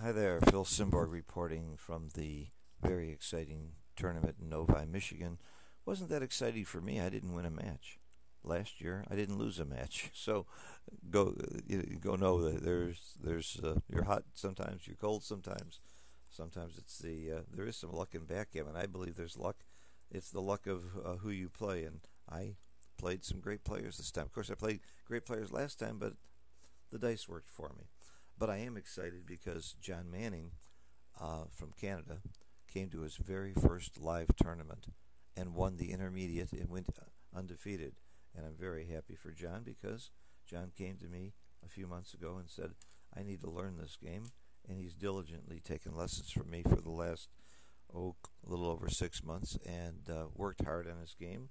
Hi there, Phil Simborg reporting from the very exciting tournament in Novi, Michigan. Wasn't that exciting for me? I didn't win a match. Last year, I didn't lose a match. So go know that you're hot sometimes, you're cold sometimes. Sometimes it's there is some luck in backgammon. I believe there's luck. It's the luck of who you play, and I played some great players this time. Of course, I played great players last time, but the dice worked for me. But I am excited because John Manning from Canada came to his very first live tournament and won the intermediate and went undefeated. And I'm very happy for John because John came to me a few months ago and said, I need to learn this game. And he's diligently taken lessons from me for the last, a little over 6 months and worked hard on his game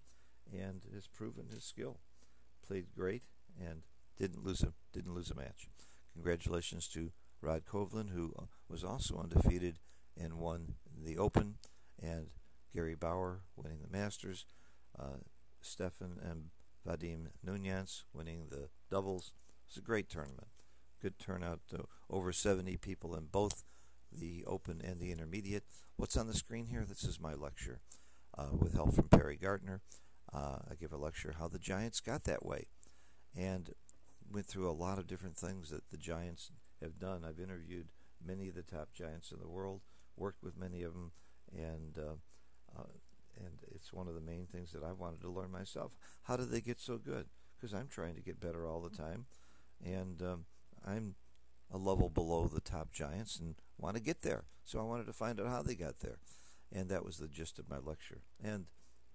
and has proven his skill. Played great and didn't lose a match. Congratulations to Rod Kovlin, who was also undefeated and won the Open, and Gary Bauer winning the Masters, Stefan and Vadim Nunez winning the doubles. It was a great tournament. Good turnout, over 70 people in both the Open and the Intermediate. What's on the screen here? This is my lecture with help from Perry Gardner. I give a lecture how the Giants got that way, and went through a lot of different things that the Giants have done. I've interviewed many of the top Giants in the world, worked with many of them, and it's one of the main things that I wanted to learn myself. How did they get so good? Because I'm trying to get better all the time, and I'm a level below the top Giants and want to get there. So I wanted to find out how they got there, and that was the gist of my lecture. And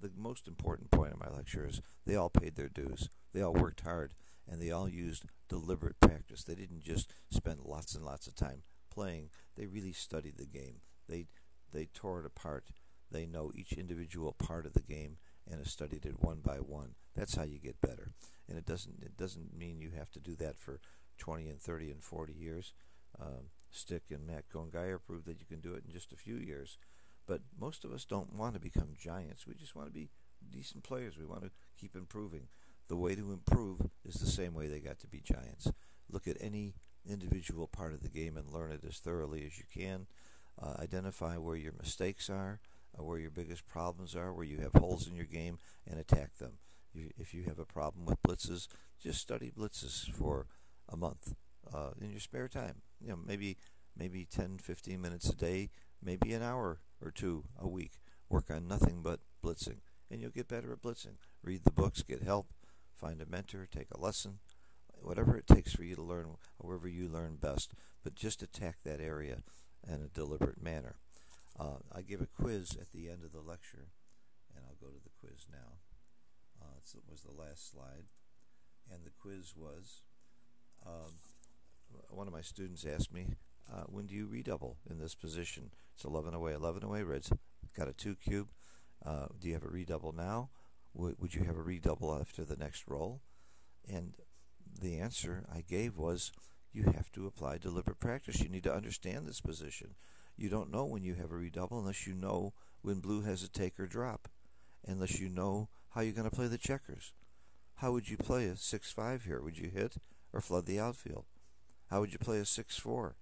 the most important point of my lecture is they all paid their dues. They all worked hard, and they all used deliberate practice. They didn't just spend lots and lots of time playing. They really studied the game. They tore it apart. They know each individual part of the game and have studied it one by one. That's how you get better. And it doesn't mean you have to do that for 20 and 30 and 40 years. Stick and Matt Gongaya proved that you can do it in just a few years. But most of us don't want to become giants. We just want to be decent players. We want to keep improving. The way to improve is the same way they got to be giants. Look at any individual part of the game and learn it as thoroughly as you can. Identify where your mistakes are, where your biggest problems are, where you have holes in your game, and attack them. If you have a problem with blitzes, just study blitzes for a month in your spare time. Maybe 10, 15 minutes a day, maybe an hour or two a week. Work on nothing but blitzing, and you'll get better at blitzing. Read the books, get help, find a mentor, take a lesson, whatever it takes for you to learn, however you learn best. But just attack that area in a deliberate manner. I give a quiz at the end of the lecture, and I'll go to the quiz now. It was the last slide, and the quiz was, one of my students asked me, when do you redouble in this position? It's 11 away, Reds got a 2 cube. Do you have a redouble now? Would you have a redouble after the next roll? And the answer I gave was, you have to apply deliberate practice. You need to understand this position. You don't know when you have a redouble unless you know when blue has a take or drop, unless you know how you're going to play the checkers. How would you play a 6-5 here? Would you hit or flood the outfield? How would you play a 6-4?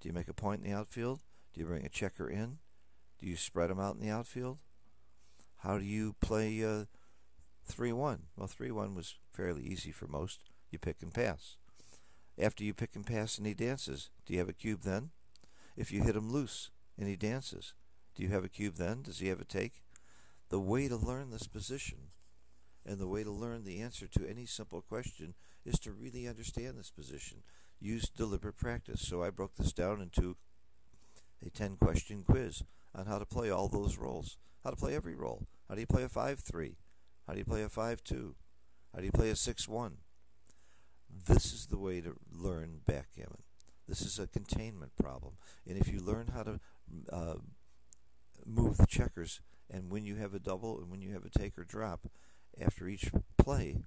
Do you make a point in the outfield? Do you bring a checker in? Do you spread them out in the outfield? How do you play 3-1? Well, 3-1 was fairly easy for most. You pick and pass. After you pick and pass and he dances, do you have a cube then? If you hit him loose and he dances, do you have a cube then? Does he have a take? The way to learn this position and the way to learn the answer to any simple question is to really understand this position. Use deliberate practice. So I broke this down into a 10-question quiz on how to play all those roles, how to play every role. How do you play a 5-3? How do you play a 5-2? How do you play a 6-1? This is the way to learn backgammon. This is a containment problem. And if you learn how to move the checkers, and when you have a double and when you have a take or drop after each play,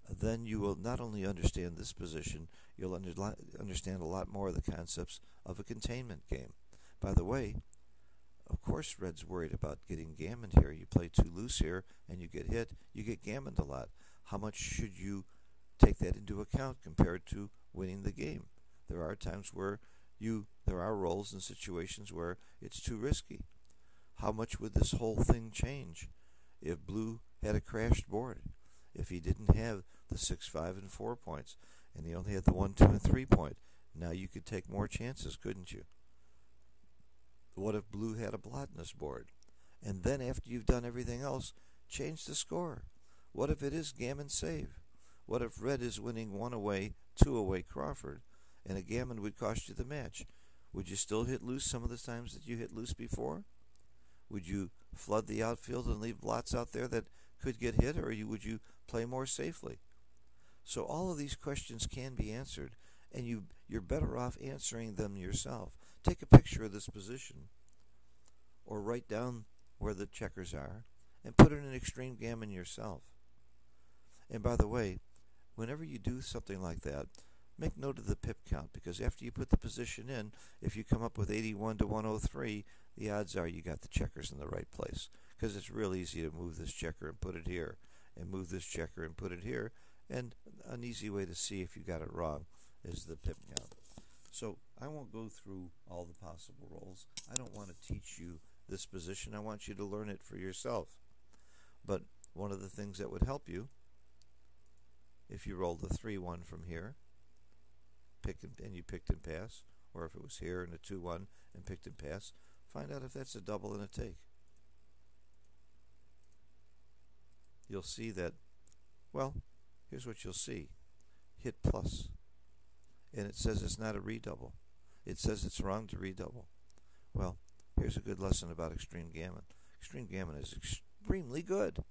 then you will not only understand this position, you'll understand a lot more of the concepts of a containment game. By the way, of course Red's worried about getting gammoned here. You play too loose here and you get hit, you get gammoned a lot. How much should you take that into account compared to winning the game? There are times where there are rolls and situations where it's too risky. How much would this whole thing change if blue had a crashed board? If he didn't have the 6, 5, and 4 points, and he only had the 1, 2, and 3 point, now you could take more chances, couldn't you? What if blue had a blotness board? And then after you've done everything else, change the score. What if it is gammon save? What if red is winning 1 away, 2 away Crawford, and a gammon would cost you the match? Would you still hit loose some of the times that you hit loose before? Would you flood the outfield and leave blots out there that could get hit, or would you play more safely? So all of these questions can be answered, and you're better off answering them yourself. Take a picture of this position, or write down where the checkers are, and put it in extreme gammon yourself. And by the way, whenever you do something like that, make note of the pip count, because after you put the position in, if you come up with 81 to 103, the odds are you got the checkers in the right place, because it's real easy to move this checker and put it here, and move this checker and put it here, and an easy way to see if you got it wrong is the pip count. So I won't go through all the possible rolls. I don't want to teach you this position. I want you to learn it for yourself. But one of the things that would help you, if you rolled a 3-1 from here, and you picked and pass, or if it was here and a 2-1 and picked and pass, find out if that's a double and a take. You'll see that, well, here's what you'll see. Hit plus. And it says it's not a redouble. It says it's wrong to redouble. Well, here's a good lesson about extreme gammon. Extreme gammon is extremely good,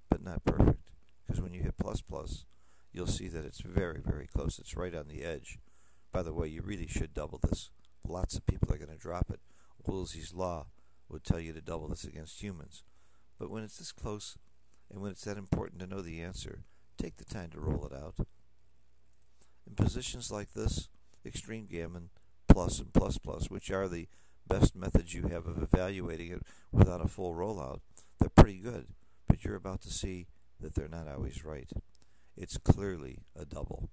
but not perfect. Because when you hit plus plus, you'll see that it's very, very close. It's right on the edge. By the way, you really should double this. Lots of people are going to drop it. Woolsey's Law would tell you to double this against humans. But when it's this close, and when it's that important to know the answer, take the time to roll it out. In positions like this, extreme gammon, plus and plus plus, which are the best methods you have of evaluating it without a full rollout, they're pretty good, but you're about to see that they're not always right. It's clearly a double.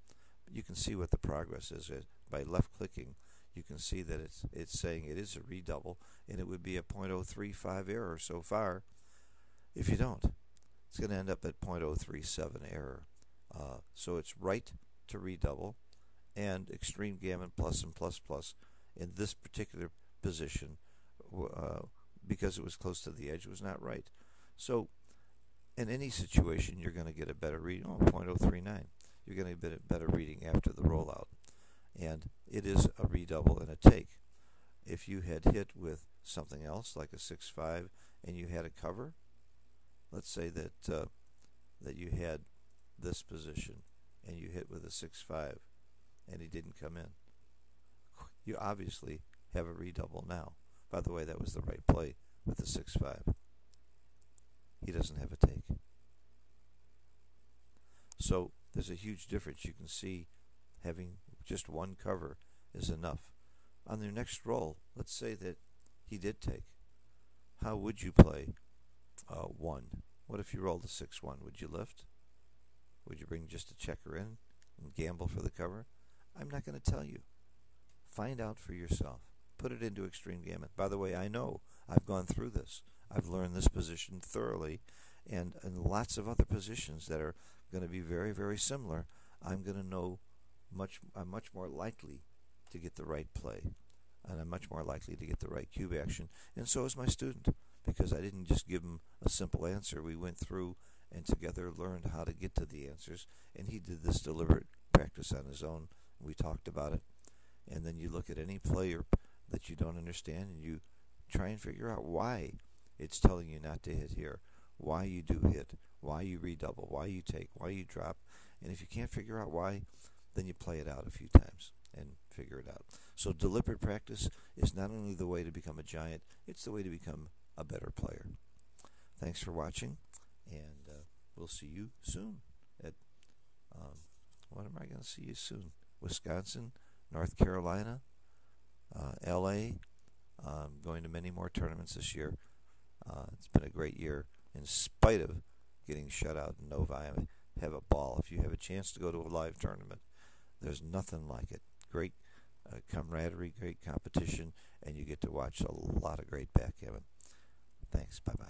You can see what the progress is. By left clicking, you can see that it's saying it is a redouble, and it would be a .035 error so far. If you don't, it's going to end up at .037 error. So it's right to redouble, and extreme gammon plus and plus plus in this particular position, because it was close to the edge, was not right. So in any situation, you're going to get a better reading. .039. You're going to get a better reading after the rollout. And it is a redouble and a take. If you had hit with something else, like a 6-5, and you had a cover, let's say that that you had this position, and you hit with a 6-5, and he didn't come in. You obviously have a redouble now. By the way, that was the right play with the 6-5. He doesn't have a take. So there's a huge difference. You can see having just one cover is enough. On your next roll, let's say that he did take. How would you play 1? What if you rolled a 6-1? Would you lift? Would you bring just a checker in and gamble for the cover? I'm not going to tell you. Find out for yourself. Put it into extreme gammon. By the way, I know. I've gone through this. I've learned this position thoroughly, and in lots of other positions that are going to be very, very similar, I'm going to know I'm much more likely to get the right play, and I'm much more likely to get the right cube action, and so is my student, because I didn't just give him a simple answer. We went through and together learned how to get to the answers, and he did this deliberate practice on his own. We talked about it, and then you look at any player that you don't understand, and you try and figure out why it's telling you not to hit here, why you do hit, why you redouble, why you take, why you drop, and if you can't figure out why, then you play it out a few times and figure it out. So deliberate practice is not only the way to become a giant, it's the way to become a better player. Thanks for watching, and we'll see you soon at, what am I going to see you soon? Wisconsin, North Carolina, LA. Going to many more tournaments this year. It's been a great year in spite of getting shut out in Novi. I have a ball. If you have a chance to go to a live tournament, there's nothing like it. Great camaraderie, great competition, and you get to watch a lot of great backgammon. Thanks. Bye-bye.